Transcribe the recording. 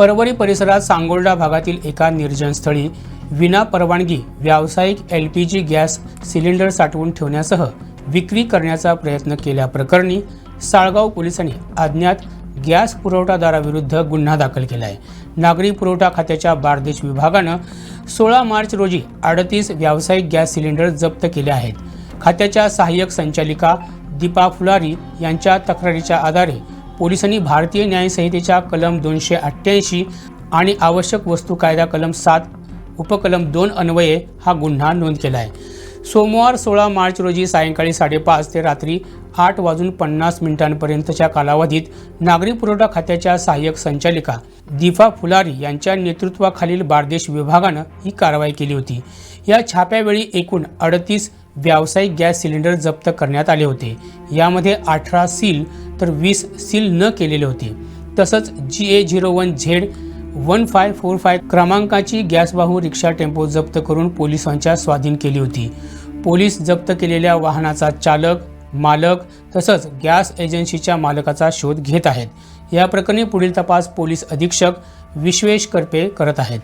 परवरी परिसरात सांगोर्डा भागातील एका निर्जन स्थळी विना परवानगी व्यावसायिक LPG गॅस सिलेंडर साठवून ठेवण्यासह विक्री करण्याचा प्रयत्न केल्याप्रकरणी साळगाव पोलिसांनी अज्ञात गॅस पुरवठादाराविरुद्ध गुन्हा दाखल केला आहे। नागरी पुरवठा खात्याच्या बारदेश विभागानं 16 मार्च रोजी 38 व्यावसायिक गॅस सिलेंडर जप्त केले आहेत। खात्याच्या सहाय्यक संचालिका दीपा फुलारी यांच्या तक्रारीच्या आधारे पोलिसांनी भारतीय न्याय संहितेच्या कलम 288 आणि आवश्यक वस्तू कायदा कलम 7 उपकलम 2 अन्वये हा गुन्हा नोंद केला आहे। सोमवार 16 मार्च रोजी सायंकाळी 5:30 ते रात्री 8:50 कालावधीत नागरी पुरवठा खात्याच्या सहाय्यक संचालिका दीपा फुलारी यांच्या नेतृत्वाखालील बारदेश विभागानं ही कारवाई केली होती। या छाप्यावेळी एकूण 38 व्यावसायिक गॅस सिलेंडर जप्त करण्यात आले होते। यामध्ये 18 सील तर 20 सील न केलेले होते। तसंच GA01Z1545 क्रमांकाची गॅसवाहू रिक्षा टेम्पो जप्त करून पोलिसांच्या स्वाधीन केली होती। पोलीस जप्त केलेल्या वाहनाचा चालक, मालक तसंच गॅस एजन्सीच्या मालकाचा शोध घेत आहेत। या प्रकरणी पुढील तपास पोलीस अधीक्षक विश्वेश करपे करत आहेत।